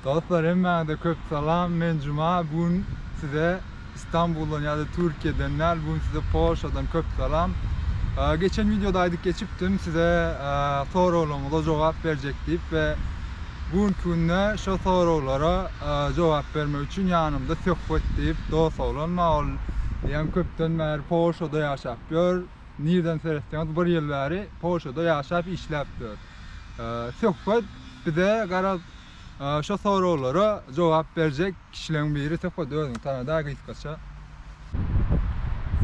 Dostlar hemmede köp salam. Men Cuma. Bugün size İstanbul'dan ya da Türkiye'den bugün size Polşa'dan köp salam. Geçen videodaydık geçiptim size sorularınıza cevap verecektim ve bugünkü günde şu sorulara cevap vermek için yanımda sohbet deyip dost olan ol. Yani köpten beri Polşa'da yaşapıyor. Nereden seyretseniz bir yıl beri Polşa'da yaşap işlapıyor. Sohbet bize şu sorulara cevap verecek kişilerin biri sohbet özün tanıda kıskaça.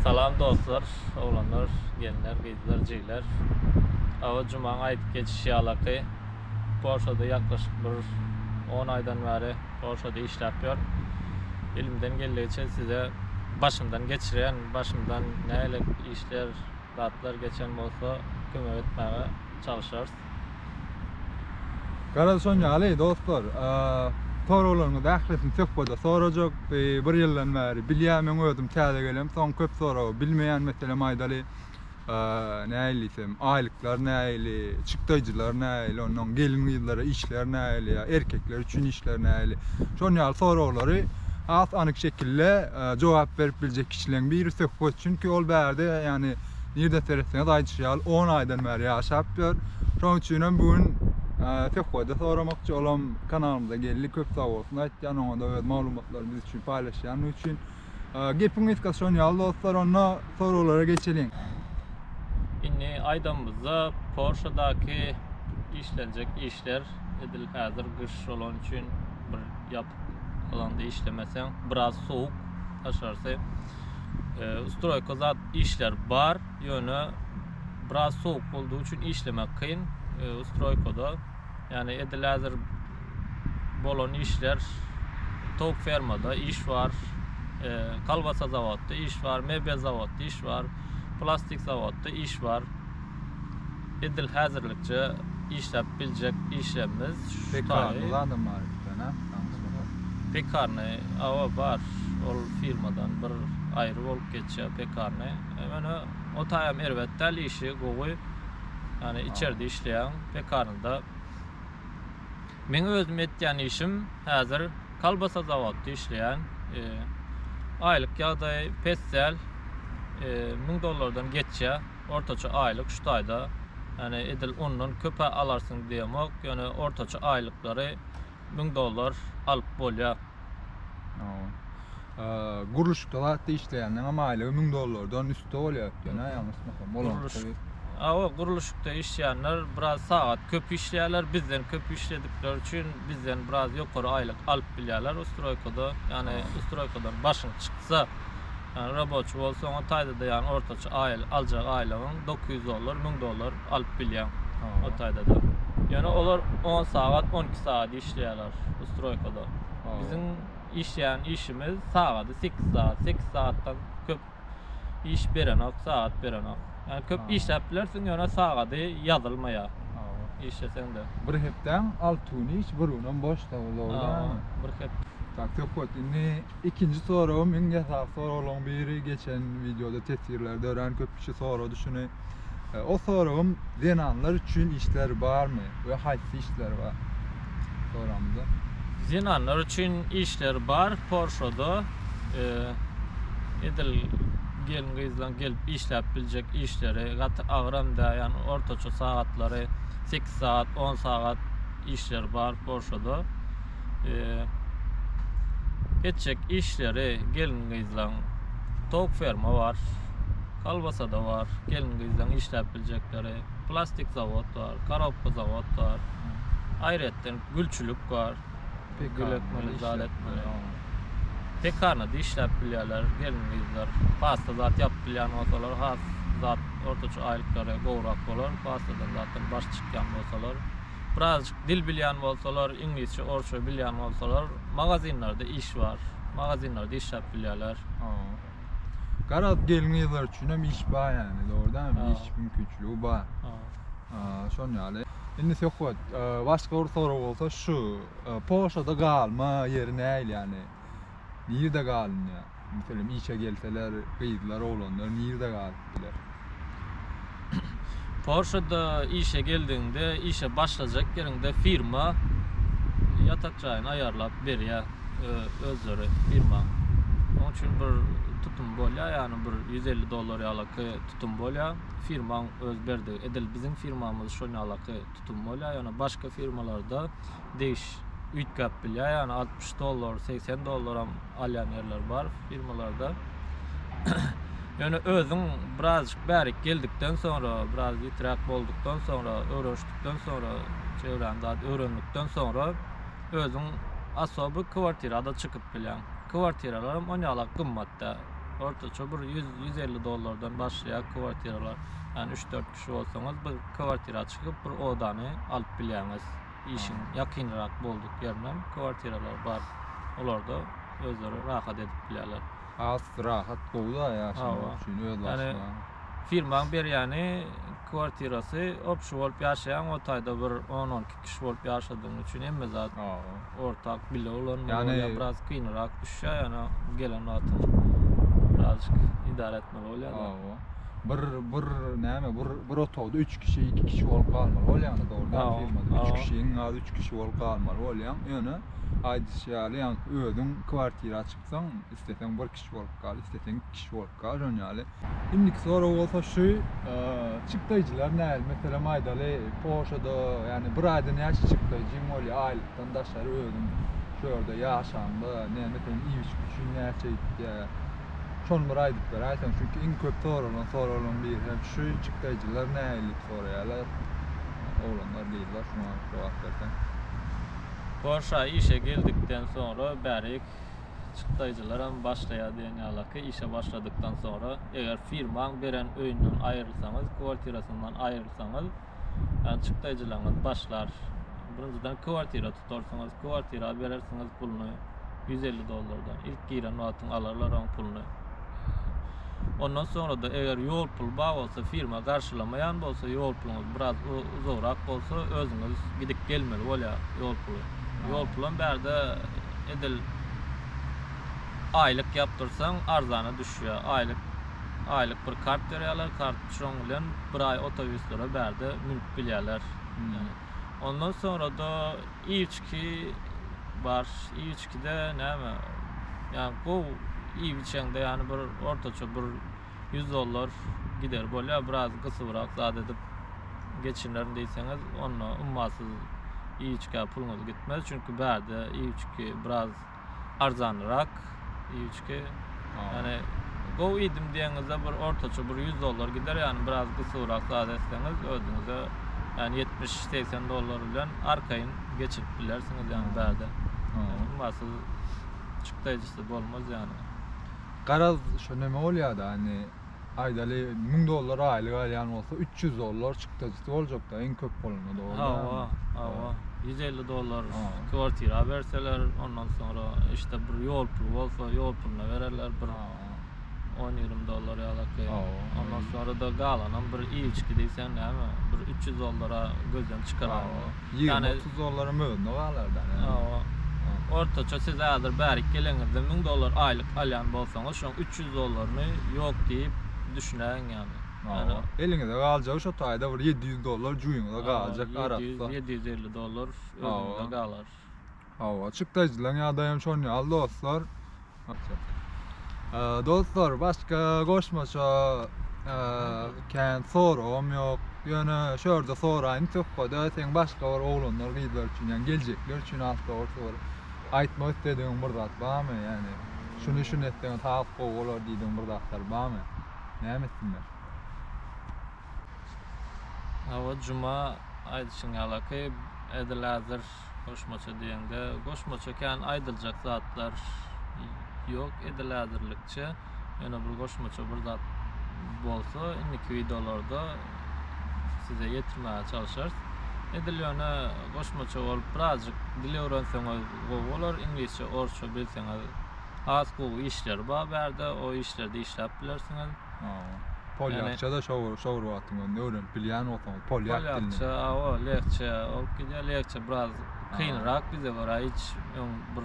Salam dostlar, oğlanlar, genler, kızlar, ceyler. Ava Cuma'nın ayet geçişi alakı. Polşa'da yaklaşık bir 10 aydan beri Polşa'da iş yapıyor. Elimden geldiği için size başımdan neyle işler, rahatlar geçen olsa kömür etmeye çalışırız. Son yali dostlar, sorularını da ahlesin sohbada soracak. Bir yıldan beri bilýärmen özüm täze gelem. Son köp soru bilmeýän mesela maýdaly näýlisem aýlyklar näýli, çykdyjylar näýli, onuň gelin ýyllary işler näýli, erkekler üçin işler näýli. Şon ýaly soruları az anyk şekilde cevap berip biljek kişilerin biri sohbet. Çünkü ol berde yani nerede seyretseniz aýdýar 10 aýdan beri ýaşapýar. Şoň üçin bugün sohbetde soramakçı olan kanalımıza geldi. Köp sağ olsun. Aytyan ona da malumatlar biz için paylaşan için. Gepin şon ýaly dostlar, ona sorulara geçelim. Inni aydamızda Polşa'daki işlenecek işler edil hazır kış olan için bir yap alanda işlemesen biraz soğuk aşarsa ustroyka zat işler var yönü biraz soğuk olduğu için işlemek kıyın ustroykada yani edil hazır bolon işler tavuk fermada iş var, kalbasa zavatda iş var, mebel zavatda iş var, plastik zavatda iş var. Edil hazırlıkça işlep bilecek işlemimiz Pekarnılardan var bana. Pekarne ava var. O firmadan bir ayrı olup geçiyor pekarne. Hemen o tayam ervettel işi gowy yani içeride işleyen pekarnada. Men özüm etýän işim hazır kalbasa zavatda işleyen aylık ýa-da pestel $1000 geçe ortaça aylık şu ayda yani edil ondan köpe alarsın diýemek yani ortaça aylıkları $1000 alıp bolýar. Guruluşda da işleýänler ama aýlygy $1000'dan üstü bolýar. Yani ýalnys Guruluşda işleyenler biraz saat köp işleýärler, bizden köp işledikleri için bizden biraz ýokary aylık alıp bilýärler. Ustroykada yani ustroykadan başyň çyksa yani raboçy bolsa o taýda da yani ortaça aljak aýlygyň $900, $1000 alıp bilýär. O taýda da. Yani olar 10 saat, 12 saat işleýärler ustroykada. Bizim işleyen işimiz saat 8 saat, 8 saatdan köp iş berenek, saat berenek. Yani köp işleplersin yani saatı yazılmaya. İşlesen de. Bir hepden altını iş, bir onun boş da olur. Bir hep. Çok inni ikinci sorum, esas soruların biri geçen videoda tesirlerde öğren köp kişi soru düşünü. O sorum zenanlar için işler var mı? Ve haysi işler var soramda. Zenanlar için işler var. Polşa'da edil gelin kızdan gelip işlep bilecek işleri ağramda yani ortaça saatleri 8 saat 10 saat işler var Polşa'da. Geçecek işleri gelin kızdan tavuk ferma var, kalbasa da var, gelin kızdan işlep bilecekleri plastik zavod var, karabka zavod var, ayrıca gülçülük var, gülekmeli, zaletmeli. Pekarnada işlep bilýärler, gelin kızlar. Pasta zat yap bilýän bolsalar, has zat ortaça aýlyklara gowrak bolar. Pastadan zaten baş çykýan bolsalar, birazjyk dil bilýän bolsalar, ingilisçe, orçça bilýän bolsalar, magazinlarda iş var. Magazinlarda işlep bilýärler. Garat gelin kızlar üçin hem iş bar yani, doğrudan iş mümkinçiligi bar. Şon ýaly. Indi sohbet başga bir soru bolsa şu, Polşa'da galma ýeri näýil yani? Nerede galın ya? Mesela işe gelseler, kızlar, oğlanlar nerede galipler? Polşa'da işe geldiğinde işe başlayacak yerinde firma ya yatak jaýyny aýarlap berýär özleri firma. Onun üçin bir tutum bolýar, ýani bir $150 ýalyky tutum bolýar. Firma öz berdi. Edil bizim firmamyz şoň ýalyky tutum bolýar. Ýani başga firmalarda değiş üýtgäp bilýär. Ýani $60, $80 ham alýan ýerler bar firmalarda. Yani özün birazcık bärik geldikden sonra, biraz ýitrak boldukdan sonra, öwreşdikden sonra, çevrende öwrendikden sonra özün asaby kwartirada çykyp bilýän. Kwartiralar hem onýaly gymmatda. Ortaça bir $100-150 başlaýar kwartiralar. Yani 3-4 kişi bolsaňyz bir kwartira çykyp bir odany alyp bilýäňiz. İşin ýakynrak bolduk ýerden kwartiralar bar. Olarda özleri rahat edip bilýärler. Az rahat bolýar ýaşamak üçin öz başyna. Firmaň berýäni kwartirasy opşy bolup ýaşaýan otaýda bir 10-12 kişi bolup ýaşadygyny üçin hemme zat ortak bile olan Yani biraz kynrak düşýär, ýani gelen wagtyň birazcık idare etmeli bolýar. Bir otogda 3 kişi 2 kişi bolup kalmaly bolýar dogrudan firmada 3 kişiň az 3 kişi bolup kalmaly bolýar. Ýöne aýdyşýaly ýani özüň kwartira çyksaň isteseň 1 kişi bolup kal, isteseň 2 kişi bolup kal ýöne. Indiki soru bolsa şu çykdyjylar näl? Mesela maýdaly Polşada ýani bir aýdan ýaş çykdyjy bolýar aýlykdan daşary özüň şurada ýaşandy, näme diýen iýiş üçin näçe şol bir aýdyp berýän. Çünki iň köp soralan biri hem şu çykdyjylar nälik soraýarlar. Oğlanlar diýdiler, şuna jogap bersen. Porsche işe geldikten sonra bärik çykdyjylar hem başlaýar diýen ýalyky işe başladıktan sonra eger firmaň beren öýünden aýrylsaňyz, kwartirasyndan aýrylsaňyz, ýani çykdyjylaryňyz başlar. Birinjiden kwartira tutarsaňyz, kwartira berersiňiz pulny $150'dan. İlk giren wagtyň alarlar o pulny. Ondan sonra da eger ýol pul bar bolsa, firma garşylamaýan bolsa, ýol puluňyz biraz uzakrak bolsa, özüňiz gidip gelmeli bolýar ýol puly. Ýol pulan bärde edil aylyk yaptyrsaň arzana düşýär. Aylyk bir kart berýärler, kart şoň bilen bir ay otobüslere bärde mülk bilýärler. Ondan sonra da içki bar, içkide näme? Yani bu iyi biçende yani bir ortaça bir $100 gider bolýar, biraz gysybrak zat edip geçinlerin diýseňiz, onu ummasyz içki puluňyz gitmez. Çünkü bärde içki biraz arzanrak içki. Yani go idim diýeňizde bir ortaça bir $100 gider, yani biraz gysybrak zat etseňiz özüňize yani $70-80 bilen arkaýyn geçip bilersiňiz yani bärde. Ummasyz çykdyjysy bolmaz yani. Garaz şu näme bolýar da hani aýdaly $1000 aýlyk alýan bolsa $300 çykdyjysy boljak da en köp bolany dogry. $150 kwartira berseler, ondan sonra işte bir ýol pulu bolsa ýol puluna bererler, bir $10-20 ýalyky. Ondan sonra da galanan bir içki diýsen näme, bir $300 gözden çıkarar. Yani $30 möhüne galardan. Ortaça siz ädir bärik geleňizde $1000 aýlyk alýan bolsaňyz, şoň $300'ny ýok diýip düşünäň ýani. Yani eliňizde galjak şo taýda bir $700 juýuňda galjak arapsa. $750 özüňde galar. Çykdyjylar ýa-da şoň ýaly dostlar. Dostlar, başka goşmaça kän soram ýok. Ýöne şurda soraýyn tökbada sen başga bir oglanlar gyýdylar üçin, ýani geljekler üçin asla sorar. Aýtmak istediğin bir zat barmy? Yani şunu etdiň taýyp goýular diýdiň bir zatlar barmy? Näme etdiňler? Juma aýdyşyň ýalyky edil häzir goşmaça diýende, goşmaça kän aýdyljak zatlar ýok, edil häzirlikçe ýöne bir goşmaça bir zat bolsa, indiki videolarda size yetirmäge çalışarys. Edil ýöne goşmaça bolup birazjyk dil öwrenseňiz gowy, ingilisçe, orçça bilseňiz az gowy işler bar, bärde o işlerde işläp bilersiňiz. Polyakça da şowur wagtyňda öwrenip bilýän bolsaňyz, polyak dilini. Polyakça, lekçe, lekçe biraz kynrak bize göre hiç bir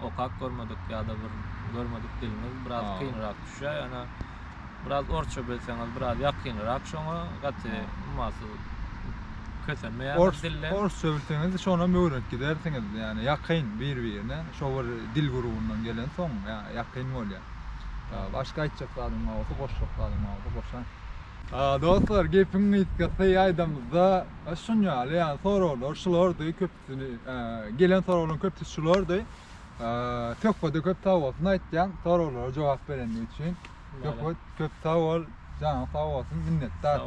okak görmedik ýa-da bir görmedik dilimiz biraz kynrak düşýär. Ýani biraz orçça bilseňiz biraz ýakynrak şoňa gaty ummasyz kösenme Ors dille. ors söwülseniz şona möwret gidersiňiz. Yani ýakyn bir-birine şo bir dil gurubundan gelen soň ýakyn bolýar. Başka aýtjaklarym bolsa goşjaklarym bolsa goşan. Dostlar, gepiň ýetgäsde ýaýdamyzda şunýaly ýa soralar şulardy köpsini gelen soralarlaryň köpsini şulardy. Tökbede köp tawasyny aýtýan soralara jogap bereni üçin köp tawal jaňa tawasyn minnetdar.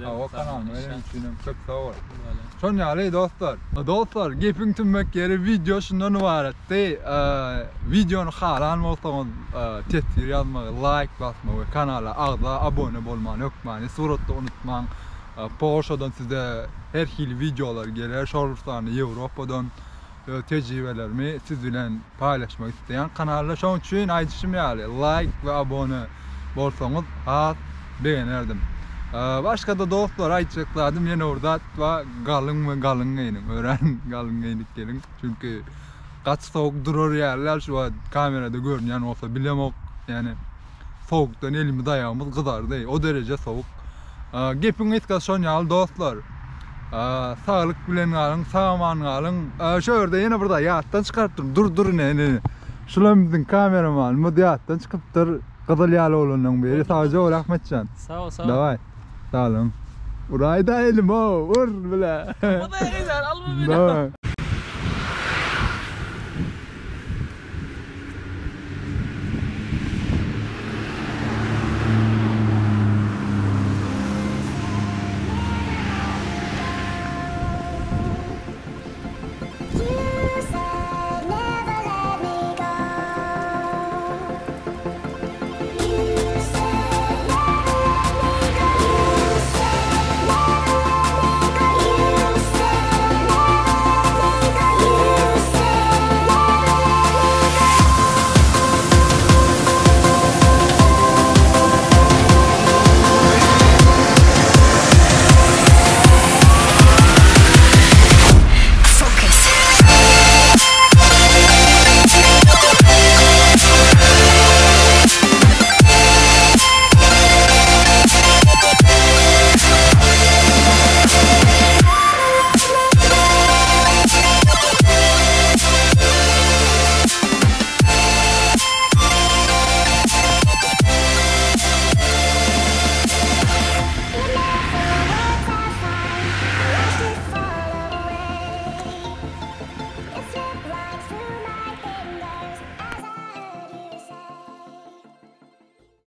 O kanalmy benim üçin köp tawal. Şonýaly dostlar. Dostlar, gepiň tümmek ýeri video şundan ibaretdi. Videony halan bolsaňyz tesir ýazmagy, like basmagy, kanala agda abone bolmagy ökmäni, suratda unutmaň. Polşadan size her hil videolar geler, şoruslarny Ýewropadan tecrübelerimi siz bilen paylaşmak isteyen kanalda şoň üçin aýdyşym ýaly like we abone bolsaňyz hat beğenerdim. Başka da dostlar aýtjaklarym ýene orada we galyň geýnin, ören galyň geýnik gelin. Çünkü gaç soğuk durur ýerler şu kamerada görünýän bolsa bilemok, yani soğukdan elimi dayağımız kızardı. O derece soğuk. Gepiň ýetgäs şonýaly dostlar. Sağlık bilen galyň, sağman galyň. Şu ýerde ýene burada ýatdan çykartdym. Dur ne. Şulam biziň kameraman ýatdan çykypdyr. Gyzyl ýaly bolanyň beri sadece ol Ahmetcan. Sağ ol, sağ ol. Davay. Sağ olun. Urayda elim o. Vur bile. Bu da güzel, al bu bile. Davay.